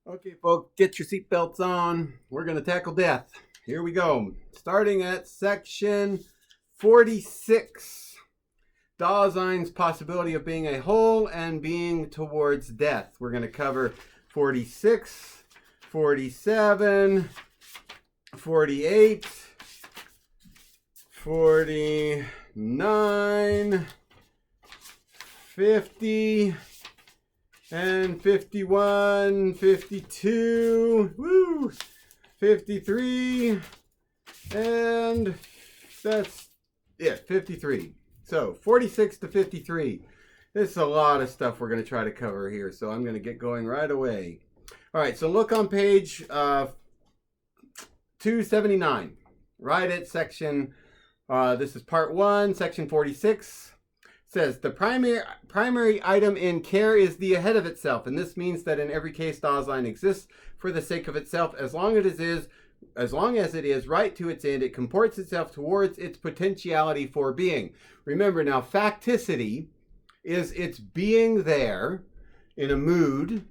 Okay, folks, get your seatbelts on. We're going to tackle death. Here we go. Starting at section 46. Dasein's possibility of being a whole and being towards death. We're going to cover 46, 47, 48, 49, 50, and 51, 52, woo, 53, and that's it, 53. So 46 to 53. This is a lot of stuff we're going to try to cover here, so I'm going to get going right away. All right, so look on page 279, right at section, this is part 1, section 46. Says the primary item in care is the ahead of itself, and this means that in every case Dasein exists for the sake of itself as long as it is right to its end. It comports itself towards its potentiality for being. Remember now, facticity is its being there in a mood.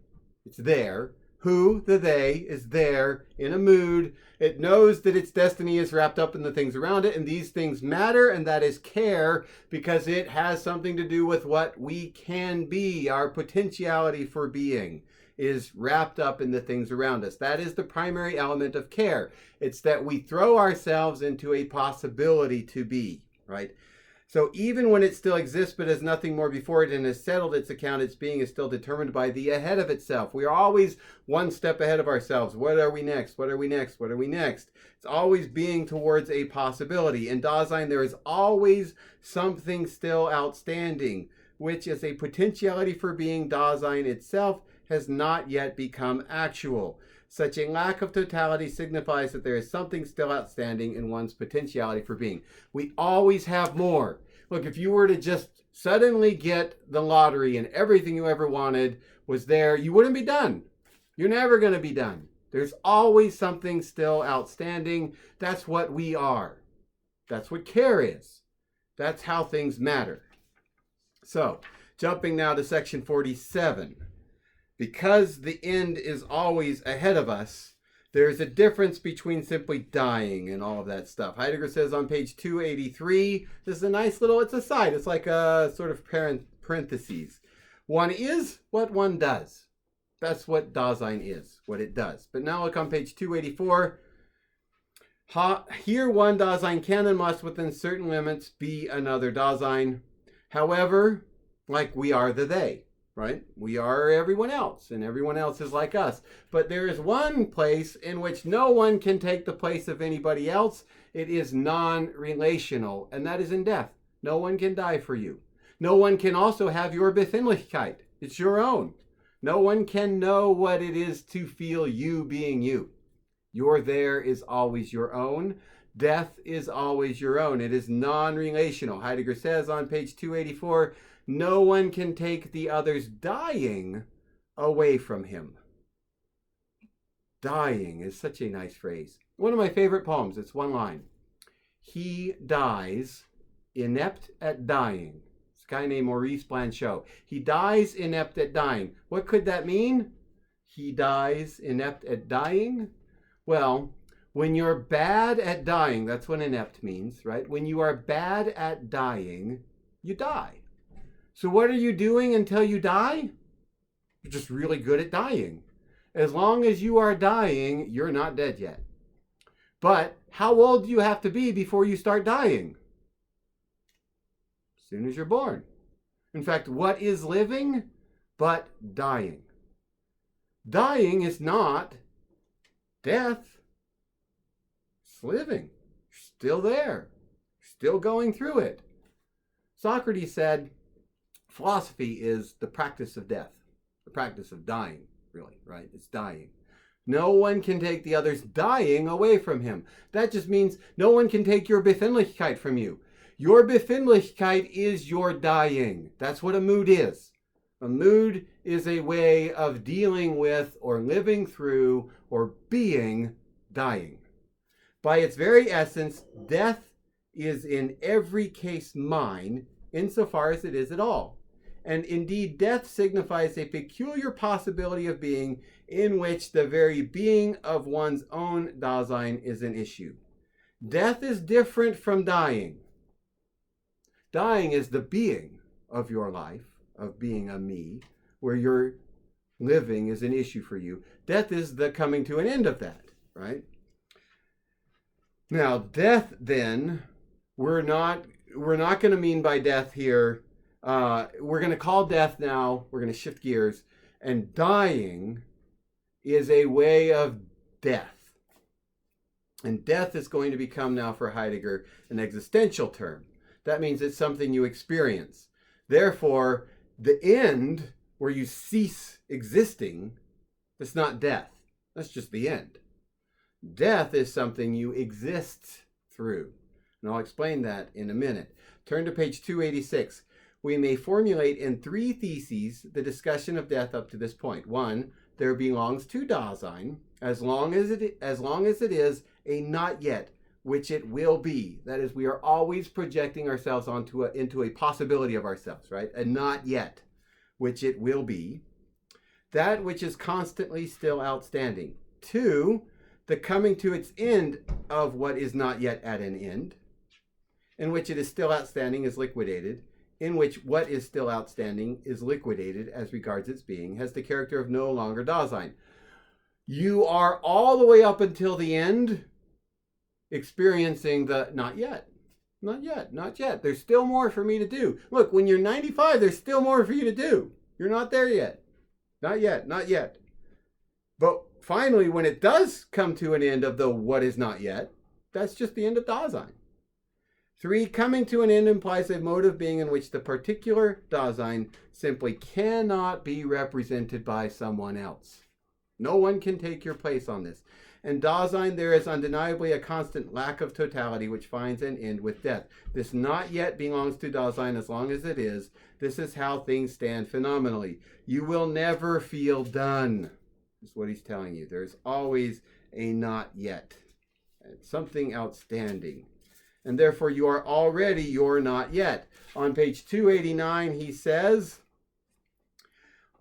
It's there. Who, the they, is there in a mood. It knows that its destiny is wrapped up in the things around it, and these things matter, and that is care, because it has something to do with what we can be. Our potentiality for being is wrapped up in the things around us. That is the primary element of care. It's that we throw ourselves into a possibility to be, right? So even when it still exists but has nothing more before it and has settled its account, its being is still determined by the ahead of itself. We are always one step ahead of ourselves. What are we next? What are we next? What are we next? It's always being towards a possibility. In Dasein, there is always something still outstanding, which is a potentiality for being. Dasein itself has not yet become actual. Such a lack of totality signifies that there is something still outstanding in one's potentiality for being. We always have more. Look, if you were to just suddenly get the lottery and everything you ever wanted was there, you wouldn't be done. You're never going to be done. There's always something still outstanding. That's what we are. That's what care is. That's how things matter. So, jumping now to section 47. Because the end is always ahead of us, there's a difference between simply dying and all of that stuff. Heidegger says on page 283, this is a nice little, it's a side, it's like a sort of parentheses. One is what one does. That's what Dasein is, what it does. But now look on page 284. Here one Dasein can and must within certain limits be another Dasein. However, like we are the they. Right? We are everyone else, and everyone else is like us. But there is one place in which no one can take the place of anybody else. It is non-relational, and that is in death. No one can die for you. No one can also have your Befindlichkeit. It's your own. No one can know what it is to feel you being you. Your there is always your own. Death is always your own. It is non-relational. Heidegger says on page 284, no one can take the other's dying away from him. Dying is such a nice phrase. One of my favorite poems, it's one line. He dies inept at dying. It's a guy named Maurice Blanchot. He dies inept at dying. What could that mean? He dies inept at dying? Well, when you're bad at dying, that's what inept means, right? When you are bad at dying, you die. So what are you doing until you die? You're just really good at dying. As long as you are dying, you're not dead yet. But how old do you have to be before you start dying? As soon as you're born. In fact, what is living but dying? Dying is not death. It's living. You're still there. You're still going through it. Socrates said, philosophy is the practice of death, the practice of dying, really, right? It's dying. No one can take the other's dying away from him. That just means no one can take your Befindlichkeit from you. Your Befindlichkeit is your dying. That's what a mood is. A mood is a way of dealing with or living through or being dying. By its very essence, death is in every case mine, insofar as it is at all. and indeed death signifies a peculiar possibility of being in which the very being of one's own Dasein is an issue. Death is different from dying. Dying is the being of your life, of being a me, where your living is an issue for you. Death is the coming to an end of that, right? Now, death then, we're not going to mean by death here, we're going to call death now, we're going to shift gears, and dying is a way of death. And death is going to become now for Heidegger an existential term. That means it's something you experience. Therefore, the end, where you cease existing, that's not death. That's just the end. Death is something you exist through. And I'll explain that in a minute. Turn to page 286. We may formulate in 3 theses the discussion of death up to this point. 1, there belongs to Dasein as long as it is a not yet, which it will be. That is, we are always projecting ourselves into a possibility of ourselves, right? A not yet, which it will be. That which is constantly still outstanding. 2, the coming to its end of what is not yet at an end, in which it is still outstanding is liquidated, in which what is still outstanding is liquidated as regards its being, has the character of no longer Dasein. You are all the way up until the end experiencing the not yet. Not yet, not yet. There's still more for me to do. Look, when you're 95, there's still more for you to do. You're not there yet. Not yet, not yet. But finally, when it does come to an end of the what is not yet, that's just the end of Dasein. 3, coming to an end implies a mode of being in which the particular Dasein simply cannot be represented by someone else. No one can take your place on this. In Dasein, there is undeniably a constant lack of totality which finds an end with death. This not yet belongs to Dasein as long as it is. This is how things stand phenomenally. You will never feel done, is what he's telling you. There's always a not yet. It's something outstanding. And therefore, you are already your not yet. On page 289, he says,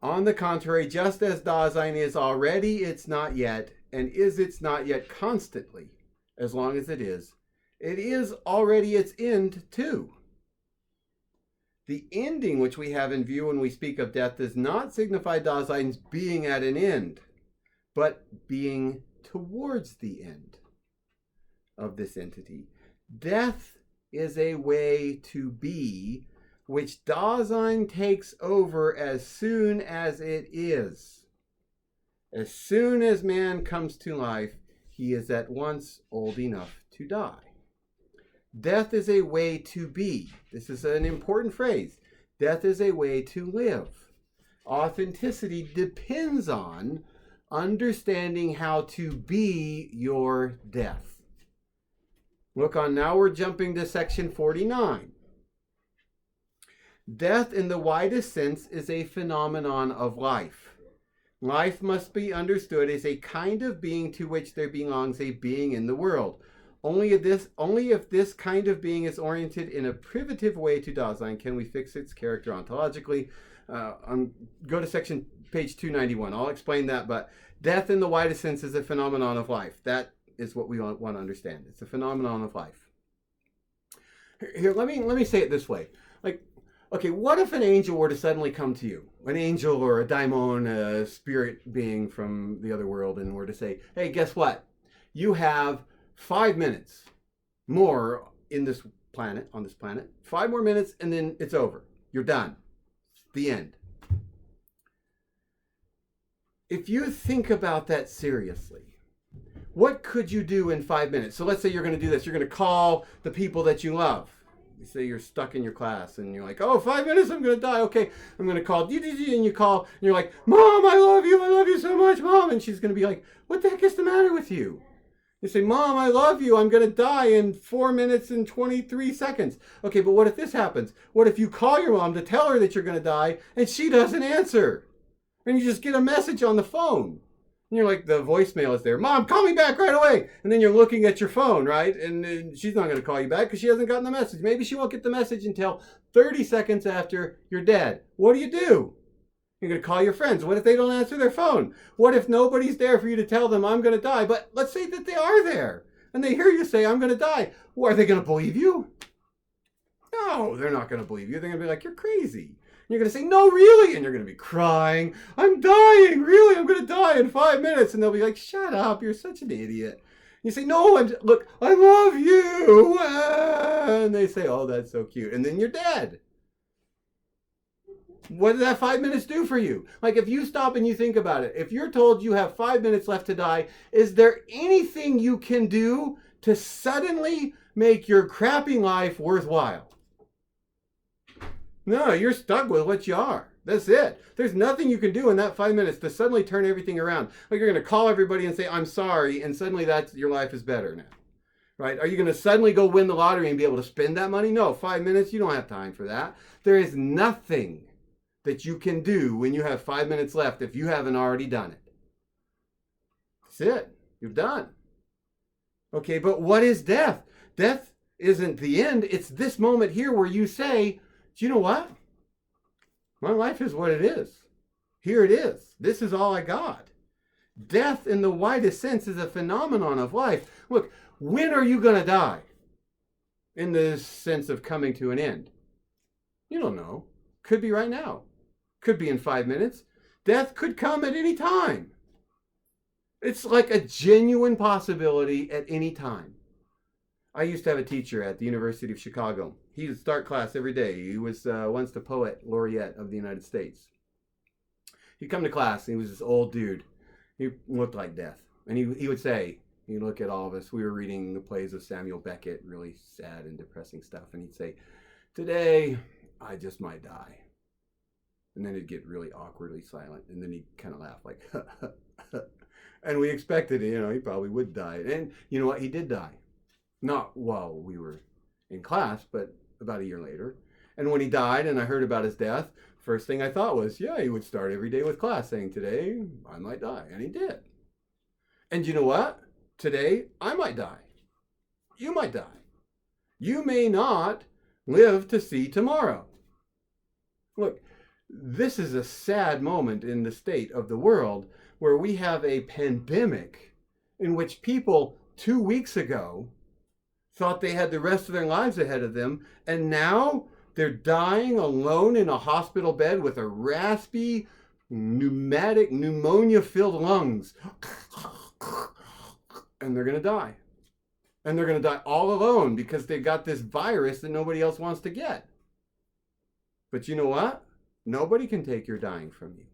on the contrary, just as Dasein is already its not yet, and is its not yet constantly, as long as it is already its end too. The ending which we have in view when we speak of death does not signify Dasein's being at an end, but being towards the end of this entity. Death is a way to be which Dasein takes over as soon as it is. As soon as man comes to life, he is at once old enough to die. Death is a way to be. This is an important phrase. Death is a way to live. Authenticity depends on understanding how to be your death. Look on, now we're jumping to section 49. Death in the widest sense is a phenomenon of life. Life must be understood as a kind of being to which there belongs a being in the world. Only if this kind of being is oriented in a privative way to Dasein can we fix its character ontologically. Go to section page 291. I'll explain that, but death in the widest sense is a phenomenon of life. That is what we want to understand. It's a phenomenon of life. Here, let me say it this way. Okay, what if an angel were to suddenly come to you? An angel or a daimon, a spirit being from the other world, and were to say, hey, guess what? You have 5 minutes more on this planet, 5 more minutes, and then it's over. You're done. The end. If you think about that seriously, what could you do in 5 minutes? So let's say you're going to do this. You're going to call the people that you love. You say you're stuck in your class and you're like, oh, 5 minutes, I'm going to die. Okay, I'm going to call, and you call, and you're like, Mom, I love you so much, Mom. And she's going to be like, what the heck is the matter with you? You say, Mom, I love you. I'm going to die in 4 minutes and 23 seconds. Okay, but what if this happens? What if you call your mom to tell her that you're going to die and she doesn't answer? And you just get a message on the phone. And you're like, the voicemail is there. Mom, call me back right away. And then you're looking at your phone, right? And she's not going to call you back because she hasn't gotten the message. Maybe she won't get the message until 30 seconds after you're dead. What do? You're going to call your friends. What if they don't answer their phone? What if nobody's there for you to tell them, I'm going to die? But let's say that they are there and they hear you say, I'm going to die. Well, are they going to believe you? No, they're not going to believe you. They're going to be like, you're crazy. And you're going to say, no, really? And you're going to be crying. I'm dying. Really? I'm going to die in 5 minutes. And they'll be like, shut up. You're such an idiot. And you say, no, look, I love you. And they say, oh, that's so cute. And then you're dead. What did that 5 minutes do for you? Like, if you stop and you think about it, if you're told you have 5 minutes left to die, is there anything you can do to suddenly make your crappy life worthwhile? No, you're stuck with what you are. That's it. There's nothing you can do in that 5 minutes to suddenly turn everything around. Like, you're going to call everybody and say, I'm sorry, and suddenly your life is better now. Right? Are you going to suddenly go win the lottery and be able to spend that money? No, 5 minutes, you don't have time for that. There is nothing that you can do when you have 5 minutes left if you haven't already done it. That's it. You're done. Okay, but what is death? Death isn't the end. It's this moment here where you say, do you know what? My life is what it is. Here it is. This is all I got. Death in the widest sense is a phenomenon of life. Look, when are you going to die? In the sense of coming to an end. You don't know. Could be right now. Could be in 5 minutes. Death could come at any time. It's like a genuine possibility at any time. I used to have a teacher at the University of Chicago. He would start class every day. He was once the poet laureate of the United States. He'd come to class, and he was this old dude. He looked like death. And he would say, he'd look at all of us. We were reading the plays of Samuel Beckett, really sad and depressing stuff. And he'd say, today, I just might die. And then he'd get really awkwardly silent. And then he'd kind of laugh like, and we expected, he probably would die. And you know what? He did die. Not while we were in class, but about a year later. And when he died and I heard about his death, first thing I thought was, yeah, he would start every day with class saying, today, I might die. And he did. And you know what? Today, I might die. You might die. You may not live to see tomorrow. Look, this is a sad moment in the state of the world where we have a pandemic in which people 2 weeks ago thought they had the rest of their lives ahead of them, and now they're dying alone in a hospital bed with a raspy, pneumonia-filled lungs. And they're going to die. And they're going to die all alone because they got this virus that nobody else wants to get. But you know what? Nobody can take your dying from you.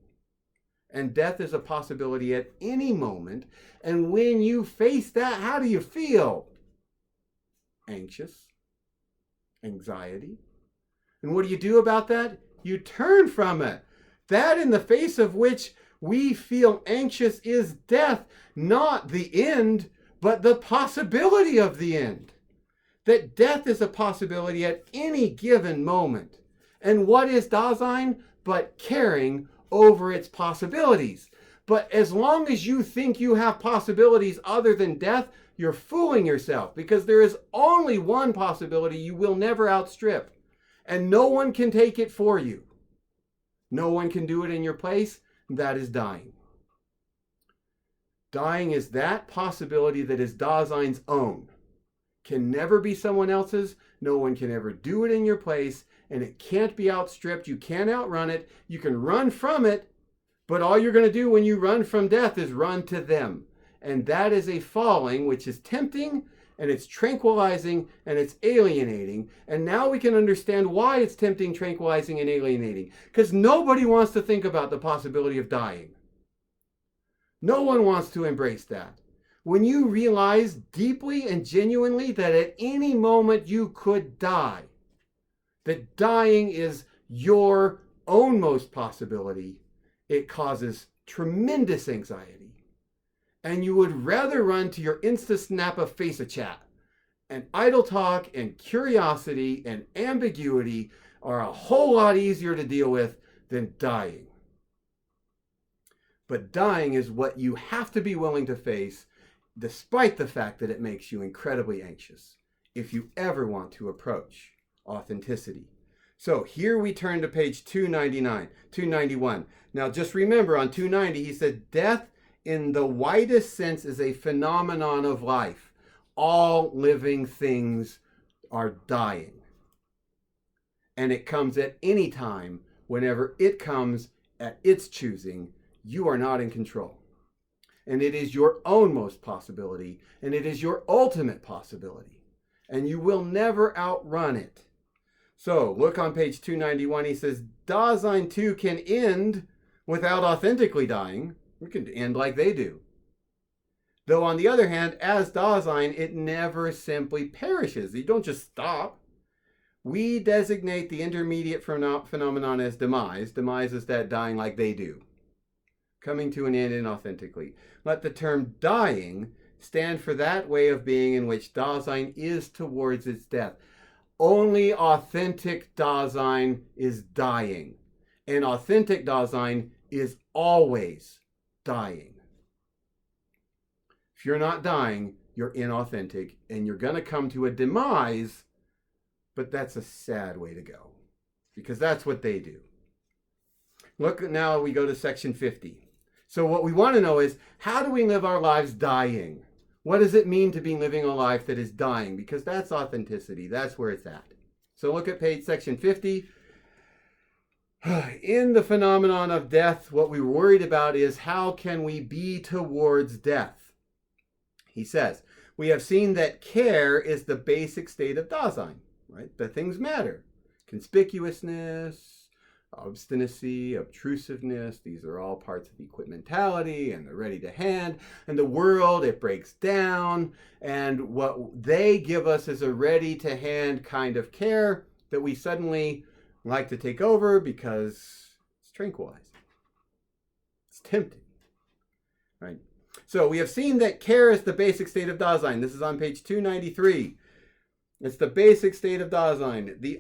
And death is a possibility at any moment. And when you face that, how do you feel? Anxious. Anxiety. And what do you do about that? You turn from it. That in the face of which we feel anxious is death, not the end, but the possibility of the end. That death is a possibility at any given moment. And what is Dasein but caring over its possibilities? But as long as you think you have possibilities other than death, you're fooling yourself, because there is only one possibility you will never outstrip, and no one can take it for you. No one can do it in your place, and that is dying. Dying is that possibility that is Dasein's own. Can never be someone else's. No one can ever do it in your place, and it can't be outstripped. You can't outrun it. You can run from it, but all you're going to do when you run from death is run to them. And that is a falling which is tempting, and it's tranquilizing, and it's alienating. And now we can understand why it's tempting, tranquilizing, and alienating. Because nobody wants to think about the possibility of dying. No one wants to embrace that. When you realize deeply and genuinely that at any moment you could die, that dying is your own most possibility, it causes tremendous anxiety. And you would rather run to your Insta-snap of Face-a-Chat. And idle talk and curiosity and ambiguity are a whole lot easier to deal with than dying. But dying is what you have to be willing to face, despite the fact that it makes you incredibly anxious, if you ever want to approach authenticity. So here we turn to page 291. Now just remember, on 290 he said, death in the widest sense is a phenomenon of life. All living things are dying. And it comes at any time. Whenever it comes at its choosing, you are not in control. And it is your own most possibility, and it is your ultimate possibility. And you will never outrun it. So look on page 291, he says, Dasein too can end without authentically dying. We can end like they do. Though on the other hand, as Dasein, it never simply perishes. You don't just stop. We designate the intermediate phenomenon as demise. Demise is that dying like they do, coming to an end inauthentically. Let the term dying stand for that way of being in which Dasein is towards its death. Only authentic Dasein is dying, and authentic Dasein is always dying. If you're not dying, you're inauthentic, and you're going to come to a demise, but that's a sad way to go, because that's what they do. Look, now we go to section 50. So what we want to know is, how do we live our lives dying? What does it mean to be living a life that is dying? Because that's authenticity. That's where it's at. So look at section 50. In the phenomenon of death, what we were worried about is, how can we be towards death? He says, we have seen that care is the basic state of Dasein, right? That things matter. Conspicuousness, obstinacy, obtrusiveness, these are all parts of equipmentality, and they're ready to hand. And the world, it breaks down, and what they give us is a ready to hand kind of care that we suddenly like to take over because it's tranquilizing. It's tempting, right? So we have seen that care is the basic state of Dasein. This is on page 293. It's the basic state of Dasein. The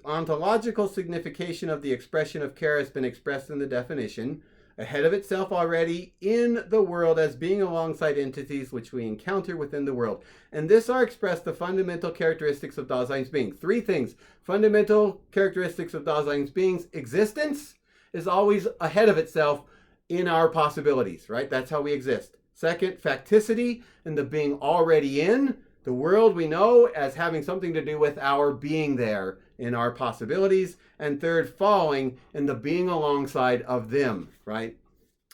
ontological signification of the expression of care has been expressed in the definition, ahead of itself already in the world as being alongside entities which we encounter within the world. And this are expressed the fundamental characteristics of Dasein's being. Three things. Fundamental characteristics of Dasein's being's existence is always ahead of itself in our possibilities, right? That's how we exist. Second, facticity, and the being already in the world we know as having something to do with our being there in our possibilities. And third, falling, and the being alongside of them, right?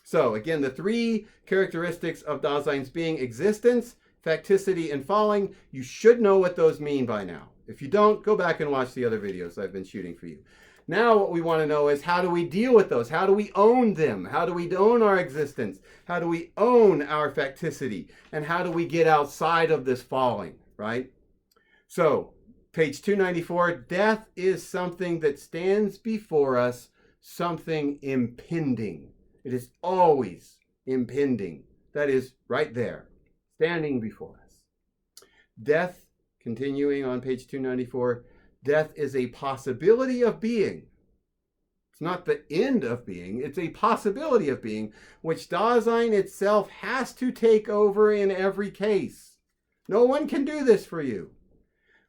So again, the three characteristics of Dasein's being: existence, facticity, and falling. You should know what those mean by now. If you don't, go back and watch the other videos I've been shooting for you. Now what we want to know is, how do we deal with those? How do we own them? How do we own our existence? How do we own our facticity? And how do we get outside of this falling, right? So, page 294, death is something that stands before us, something impending. It is always impending. That is right there, standing before us. Death, continuing on page 294, death is a possibility of being. It's not the end of being. It's a possibility of being, which Dasein itself has to take over in every case. No one can do this for you.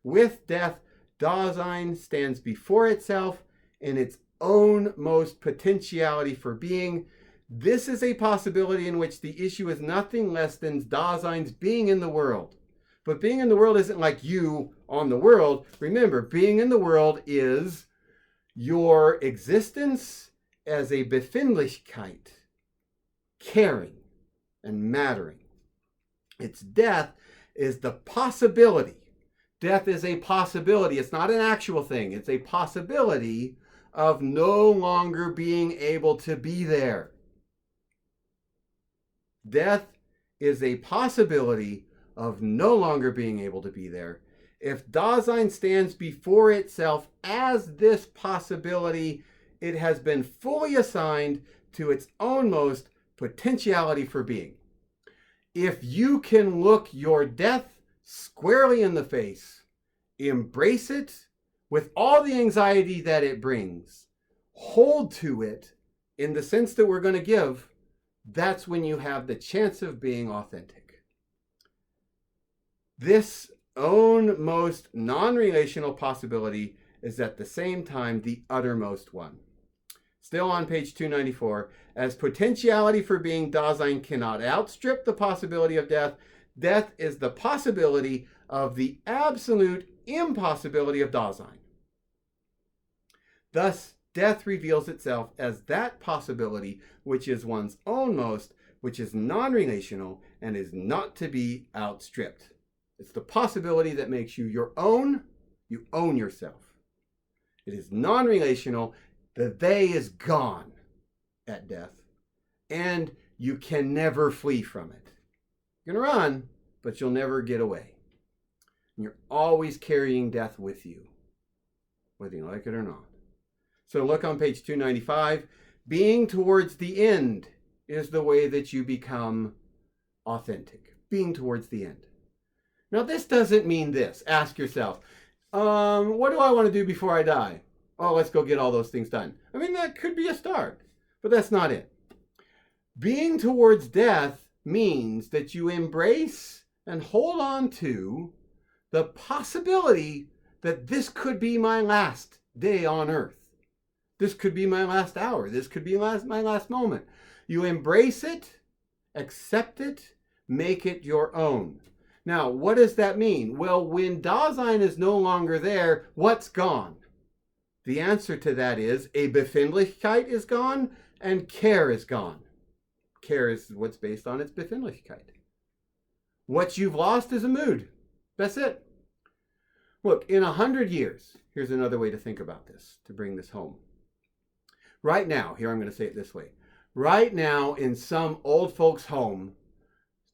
With death, Dasein stands before itself in its own most potentiality for being. This is a possibility in which the issue is nothing less than Dasein's being in the world. But being in the world isn't like you on the world. Remember, being in the world is your existence as a Befindlichkeit, caring and mattering. Its death is the possibility. Death is a possibility. It's not an actual thing. It's a possibility of no longer being able to be there. Death is a possibility of no longer being able to be there. If Dasein stands before itself as this possibility, it has been fully assigned to its own most potentiality for being. If you can look your death squarely in the face, embrace it with all the anxiety that it brings, hold to it in the sense that we're going to give, that's when you have the chance of being authentic. This own most non-relational possibility is at the same time the uttermost one. Still on page 294, as potentiality for being Dasein cannot outstrip the possibility of death, death is the possibility of the absolute impossibility of Dasein. Thus, death reveals itself as that possibility which is one's own most, which is non-relational and is not to be outstripped. It's the possibility that makes you your own. You own yourself. It is non-relational. The they is gone at death, and you can never flee from it. You're going to run, but you'll never get away. And you're always carrying death with you, whether you like it or not. So look on page 295. Being towards the end is the way that you become authentic. Being towards the end. Now, this doesn't mean this. Ask yourself, what do I want to do before I die? Oh, let's go get all those things done. I mean, that could be a start, but that's not it. Being towards death means that you embrace and hold on to the possibility that this could be my last day on earth. This could be my last hour. This could be my last moment. You embrace it, accept it, make it your own. Now, what does that mean? Well, when Dasein is no longer there, what's gone? The answer to that is a Befindlichkeit is gone and Care is gone. Care is what's based on its Befindlichkeit. What you've lost is a mood. That's it. Look, in 100 years, here's another way to think about this, to bring this home. Right now, here I'm going to say it this way. Right now, in some old folks' home,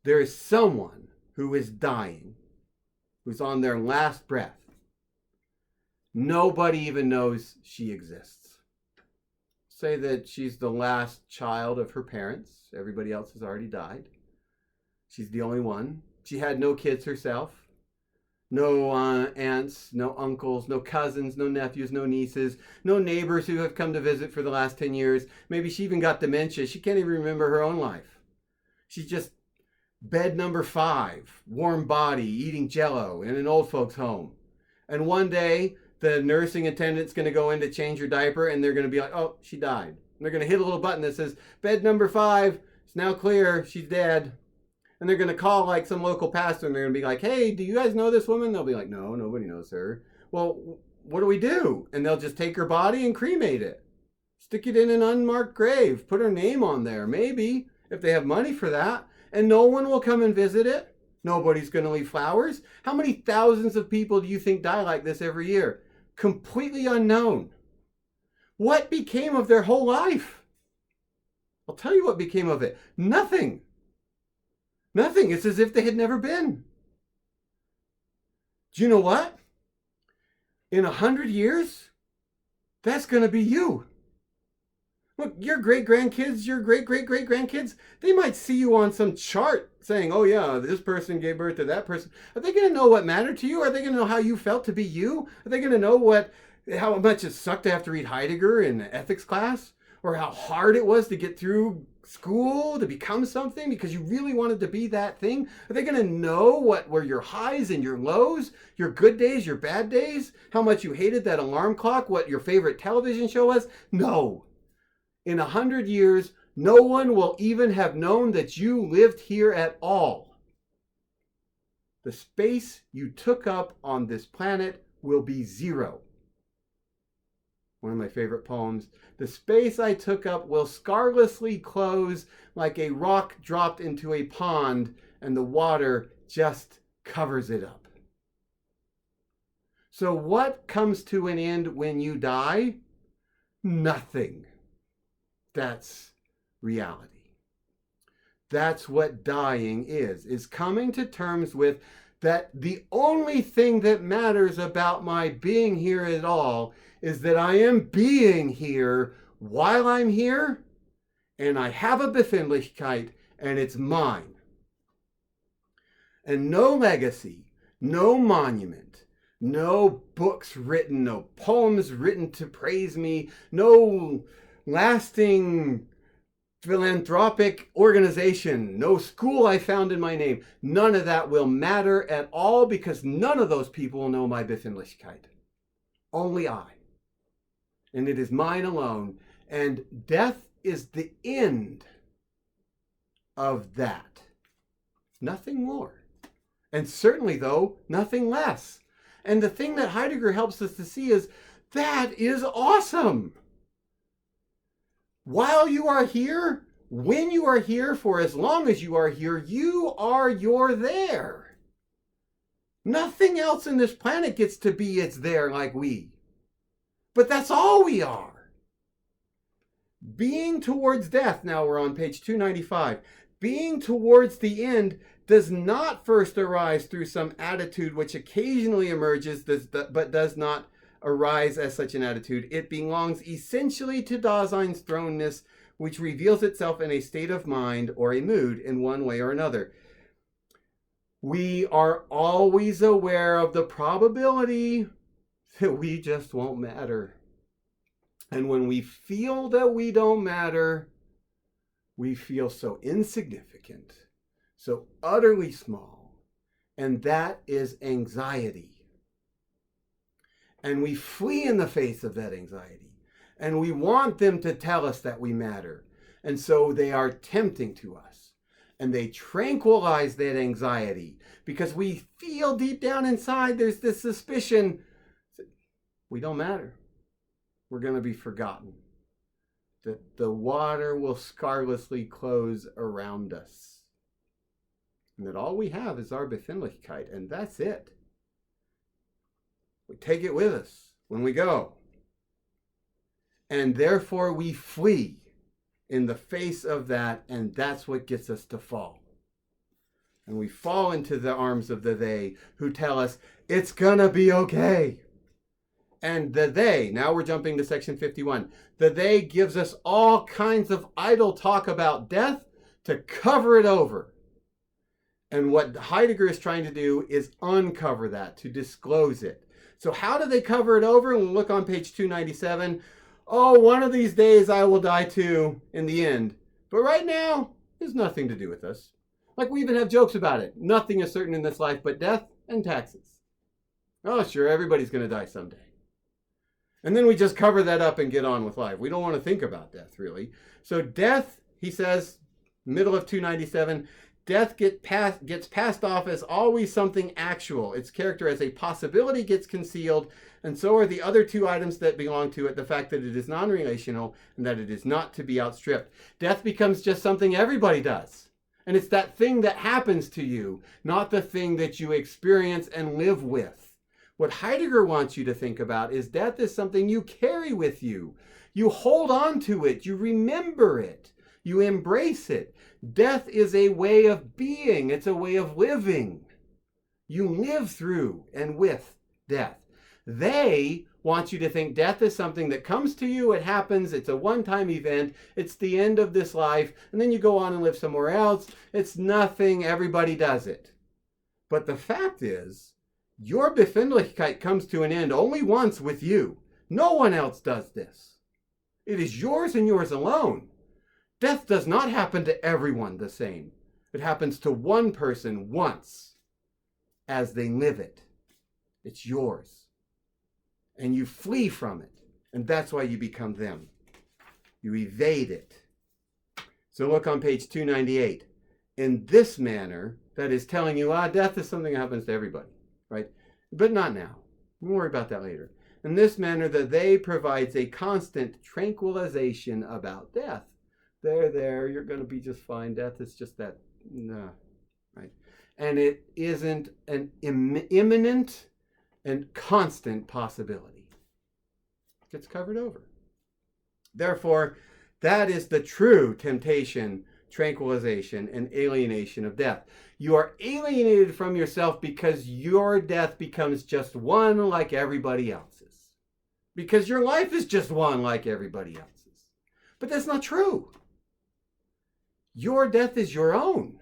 there is someone who is dying, who's on their last breath. Nobody even knows she exists. Say that she's the last child of her parents. Everybody else has already died. She's the only one. She had no kids herself. No aunts, no uncles, no cousins, no nephews, no nieces, no neighbors who have come to visit for the last 10 years. Maybe she even got dementia. She can't even remember her own life. She's just bed number 5, warm body, eating Jell-O in an old folks' home. And one day, the nursing attendant's going to go in to change her diaper, and they're going to be like, oh, she died. And they're going to hit a little button that says, bed number 5, it's now clear, she's dead. And they're going to call like some local pastor, and they're going to be like, hey, do you guys know this woman? They'll be like, no, nobody knows her. Well, what do we do? And they'll just take her body and cremate it. Stick it in an unmarked grave. Put her name on there, maybe, if they have money for that. And no one will come and visit it. Nobody's going to leave flowers. How many thousands of people do you think die like this every year? Completely unknown. What became of their whole life? I'll tell you what became of it. Nothing. Nothing. It's as if they had never been. Do you know what? In 100 years, that's going to be you. Look, your great-grandkids, your great-great-great-grandkids, they might see you on some chart saying, oh yeah, this person gave birth to that person. Are they going to know what mattered to you? Are they going to know how you felt to be you? Are they going to know how much it sucked to have to read Heidegger in ethics class? Or how hard it was to get through school to become something because you really wanted to be that thing? Are they going to know what were your highs and your lows, your good days, your bad days, how much you hated that alarm clock, what your favorite television show was? No. In 100 years, no one will even have known that you lived here at all. The space you took up on this planet will be zero. One of my favorite poems. The space I took up will scarlessly close like a rock dropped into a pond and the water just covers it up. So what comes to an end when you die? Nothing. That's reality. That's what dying is coming to terms with that the only thing that matters about my being here at all is that I am being here while I'm here, and I have a Befindlichkeit, and it's mine. And no legacy, no monument, no books written, no poems written to praise me, no lasting philanthropic organization, no school I found in my name. None of that will matter at all, because none of those people will know my Befindlichkeit. Only I. And it is mine alone. And death is the end of that. Nothing more. And certainly, though, nothing less. And the thing that Heidegger helps us to see is that is awesome. While you are here, when you are here, for as long as you are here, you're there. Nothing else in this planet gets to be it's there like we. But that's all we are. Being towards death, now we're on page 295. Being towards the end does not first arise through some attitude which occasionally emerges, but does not arise as such an attitude. It belongs essentially to Dasein's thrownness, which reveals itself in a state of mind or a mood in one way or another. We are always aware of the probability that we just won't matter. And when we feel that we don't matter, we feel so insignificant, so utterly small, and that is anxiety. And we flee in the face of that anxiety, and we want them to tell us that we matter. And so they are tempting to us, and they tranquilize that anxiety, because we feel deep down inside there's this suspicion that we don't matter. We're going to be forgotten. That the water will scarlessly close around us. And that all we have is our Befindlichkeit, and that's it. We take it with us when we go. And therefore we flee in the face of that, and that's what gets us to fall. And we fall into the arms of the they who tell us it's gonna be okay. And the they, now we're jumping to section 51, the they gives us all kinds of idle talk about death to cover it over. And what Heidegger is trying to do is uncover that, to disclose it. So how do they cover it over? We'll look on page 297. Oh, one of these days I will die too in the end. But right now, there's nothing to do with us. Like we even have jokes about it. Nothing is certain in this life but death and taxes. Oh, sure, everybody's going to die someday. And then we just cover that up and get on with life. We don't want to think about death, really. So death, he says, middle of 297, death gets passed off as always something actual. Its character as a possibility gets concealed, and so are the other two items that belong to it, the fact that it is non-relational and that it is not to be outstripped. Death becomes just something everybody does. And it's that thing that happens to you, not the thing that you experience and live with. What Heidegger wants you to think about is death is something you carry with you. You hold on to it. You remember it. You embrace it. Death is a way of being. It's a way of living. You live through and with death. They want you to think death is something that comes to you. It happens. It's a one-time event. It's the end of this life. And then you go on and live somewhere else. It's nothing. Everybody does it. But the fact is, your Befindlichkeit comes to an end only once with you. No one else does this. It is yours and yours alone. Death does not happen to everyone the same. It happens to one person once as they live it. It's yours. And you flee from it. And that's why you become them. You evade it. So look on page 298. In this manner, that is telling you, death is something that happens to everybody. Right? But not now. We'll worry about that later. In this manner, the they provides a constant tranquilization about death. There, you're going to be just fine. Death is just that, no, right? And it isn't an imminent and constant possibility. It gets covered over. Therefore, that is the true temptation, tranquilization, and alienation of death. You are alienated from yourself because your death becomes just one like everybody else's. Because your life is just one like everybody else's. But that's not true. Your death is your own.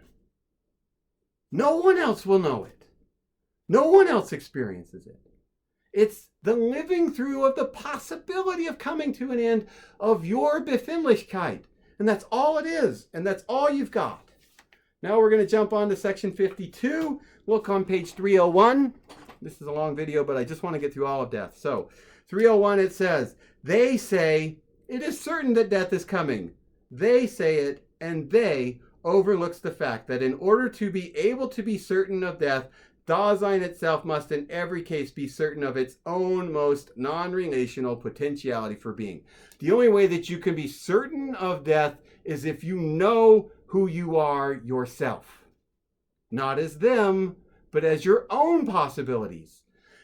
No one else will know it. No one else experiences it. It's the living through of the possibility of coming to an end of your Befindlichkeit. And that's all it is. And that's all you've got. Now we're going to jump on to section 52. Look on page 301. This is a long video, but I just want to get through all of death. So 301, it says, they say, it is certain that death is coming. They say it, and they overlooks the fact that in order to be able to be certain of death, Dasein itself must in every case be certain of its own most non-relational potentiality for being. The only way that you can be certain of death is if you know who you are yourself. Not as them, but as your own possibilities.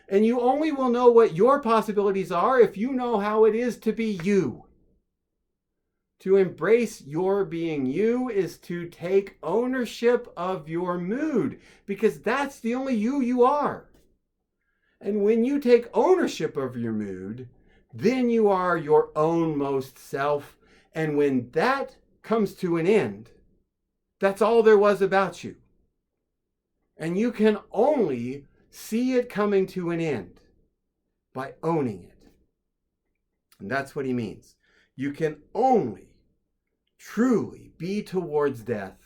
And you only will know what your possibilities are if you know how it is to be you. To embrace your being you is to take ownership of your mood, because that's the only you are. And when you take ownership of your mood, then you are your own most self. And when that comes to an end, that's all there was about you. And you can only see it coming to an end by owning it. And that's what he means. You can only truly be towards death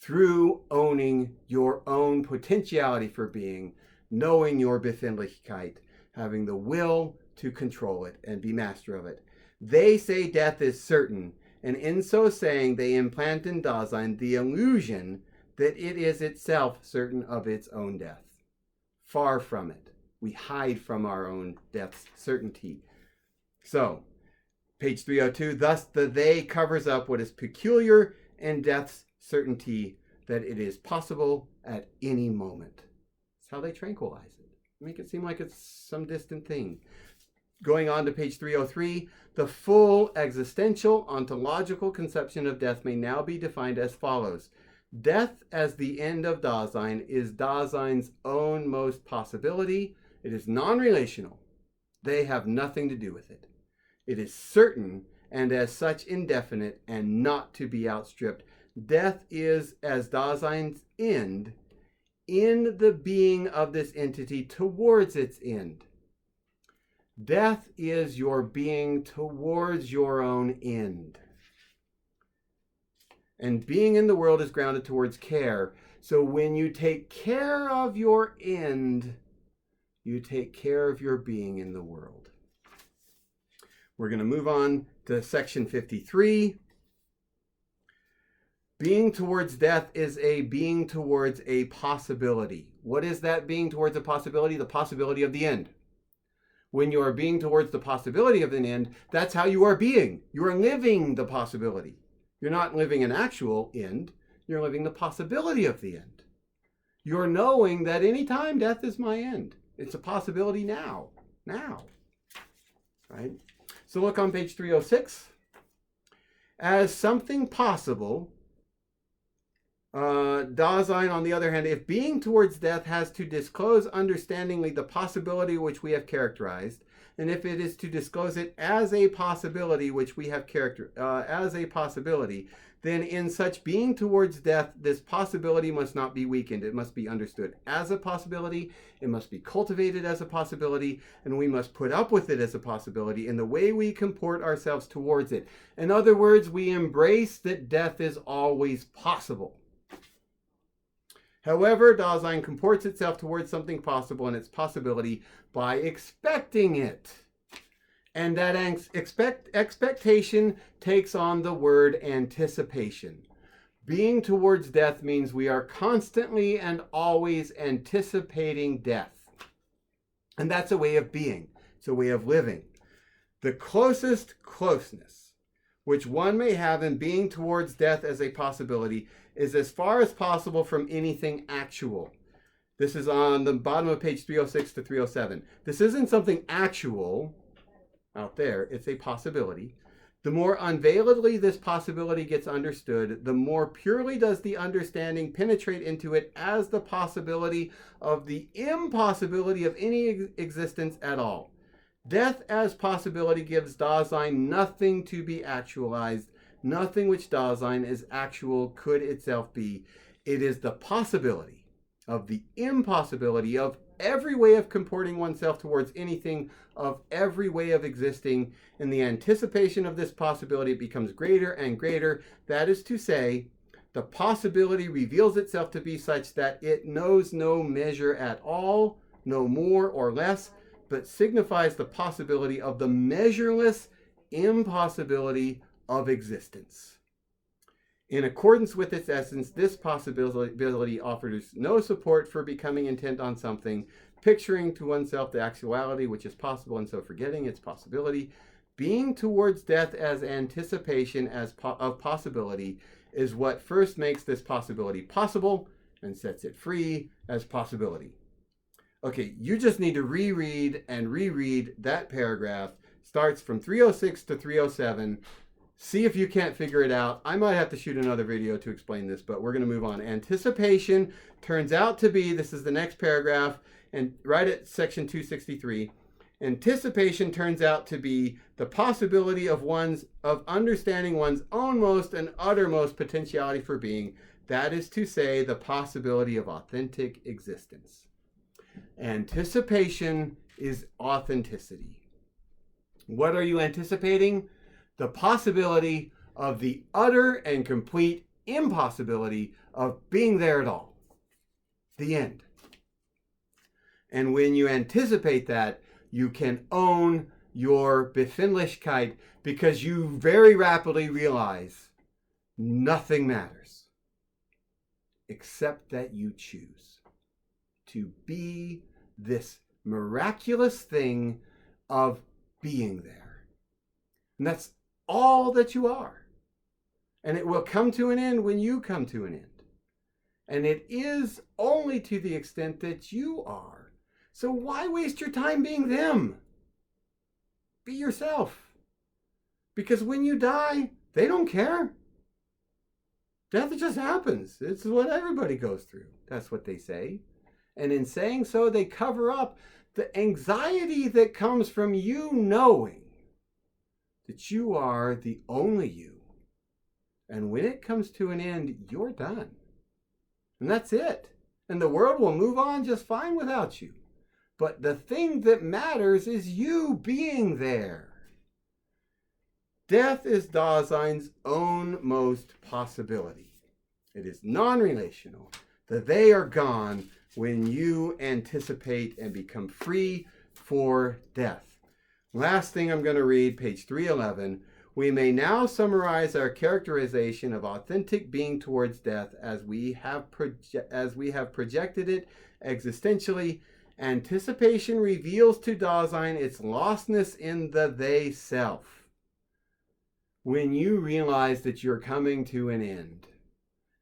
through owning your own potentiality for being, knowing your Befindlichkeit, having the will to control it and be master of it. They say death is certain, and in so saying they implant in Dasein the illusion that it is itself certain of its own death. Far from it. We hide from our own death's certainty. So, page 302, thus the they covers up what is peculiar in death's certainty, that it is possible at any moment. That's how they tranquilize it. Make it seem like it's some distant thing. Going on to page 303, the full existential ontological conception of death may now be defined as follows. Death as the end of Dasein is Dasein's own most possibility. It is non-relational. They have nothing to do with it. It is certain and as such indefinite and not to be outstripped. Death is as Dasein's end in the being of this entity towards its end. Death is your being towards your own end. And being in the world is grounded towards care. So when you take care of your end, you take care of your being in the world. We're going to move on to section 53. Being towards death is a being towards a possibility. What is that being towards a possibility? The possibility of the end. When you are being towards the possibility of an end, that's how you are being. You are living the possibility. You're not living an actual end. You're living the possibility of the end. You're knowing that any time death is my end. It's a possibility now. Now. Right? So look on page 306. As something possible, Dasein, on the other hand, if being towards death has to disclose understandingly the possibility which we have characterized, and if it is to disclose it as a possibility which we have as a possibility, then in such being towards death, this possibility must not be weakened. It must be understood as a possibility. It must be cultivated as a possibility, and we must put up with it as a possibility in the way we comport ourselves towards it. In other words, we embrace that death is always possible. However, Dasein comports itself towards something possible and its possibility by expecting it. And that expectation takes on the word anticipation. Being towards death means we are constantly and always anticipating death. And that's a way of being. It's a way of living. The closest closeness which one may have in being towards death as a possibility is as far as possible from anything actual. This is on the bottom of page 306 to 307. This isn't something actual out there. It's a possibility. The more unveiledly this possibility gets understood, the more purely does the understanding penetrate into it as the possibility of the impossibility of any existence at all. Death as possibility gives Dasein nothing to be actualized. Nothing which Dasein is actual could itself be. It is the possibility of the impossibility of every way of comporting oneself towards anything, of every way of existing. In the anticipation of this possibility, it becomes greater and greater. That is to say, the possibility reveals itself to be such that it knows no measure at all, no more or less, but signifies the possibility of the measureless impossibility of existence. In accordance with its essence, this possibility offers no support for becoming intent on something, picturing to oneself the actuality which is possible and so forgetting its possibility. Being towards death as anticipation of possibility is what first makes this possibility possible and sets it free as possibility. Okay, you just need to reread and reread that paragraph. Starts from 306 to 307. See if you can't figure it out. I might have to shoot another video to explain this, but we're going to move on. Anticipation turns out to be, this is the next paragraph, and right at section 263, anticipation turns out to be the possibility of understanding one's own most and uttermost potentiality for being. That is to say, the possibility of authentic existence. Anticipation is authenticity. What are you anticipating? The possibility of the utter and complete impossibility of being there at all. The end. And when you anticipate that, you can own your Befindlichkeit, because you very rapidly realize nothing matters except that you choose to be this miraculous thing of being there. And that's all that you are. And it will come to an end when you come to an end. And it is only to the extent that you are. So why waste your time being them? Be yourself. Because when you die, they don't care. Death just happens. It's what everybody goes through. That's what they say. And in saying so, they cover up the anxiety that comes from you knowing that you are the only you. And when it comes to an end, you're done. And that's it. And the world will move on just fine without you. But the thing that matters is you being there. Death is Dasein's own most possibility. It is non-relational. The they are gone when you anticipate and become free for death. Last thing I'm going to read, page 311. We may now summarize our characterization of authentic being towards death as we have projected it existentially. Anticipation reveals to Dasein its lostness in the they self. When you realize that you're coming to an end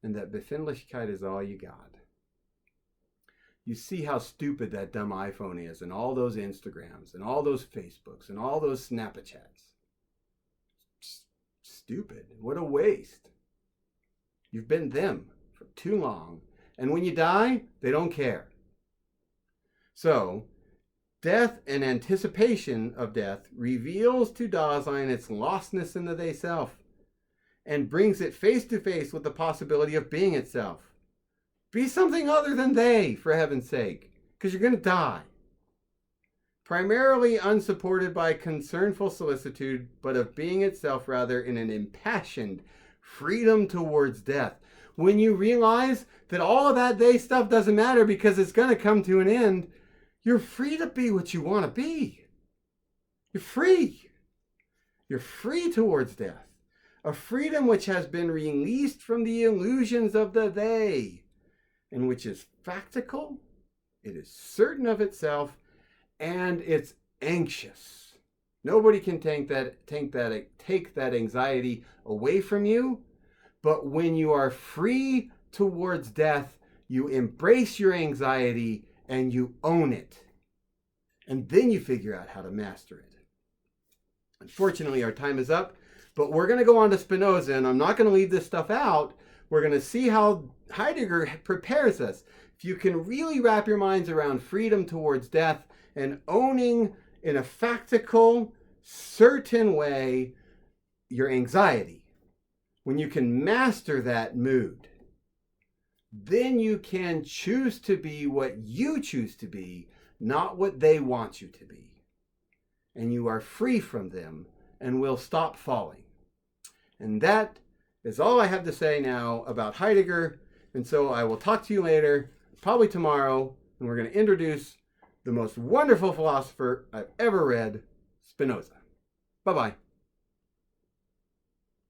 and that Befindlichkeit is all you got, you see how stupid that dumb iPhone is, and all those Instagrams, and all those Facebooks, and all those Snapchats. Stupid. What a waste. You've been them for too long. And when you die, they don't care. So, death and anticipation of death reveals to Dasein its lostness in the they self, and brings it face to face with the possibility of being itself. Be something other than they, for heaven's sake, because you're going to die. Primarily unsupported by concernful solicitude, but of being itself rather in an impassioned freedom towards death. When you realize that all of that they stuff doesn't matter because it's going to come to an end, you're free to be what you want to be. You're free. You're free towards death. A freedom which has been released from the illusions of the they, and which is practical, it is certain of itself, and it's anxious. Nobody can take that anxiety away from you, but when you are free towards death, you embrace your anxiety and you own it. And then you figure out how to master it. Unfortunately, our time is up, but we're going to go on to Spinoza, and I'm not going to leave this stuff out. We're going to see how Heidegger prepares us. If you can really wrap your minds around freedom towards death and owning in a factical, certain way your anxiety, when you can master that mood, then you can choose to be what you choose to be, not what they want you to be. And you are free from them and will stop falling. And that is all I have to say now about Heidegger. And so I will talk to you later, probably tomorrow, and we're going to introduce the most wonderful philosopher I've ever read, Spinoza. Bye-bye.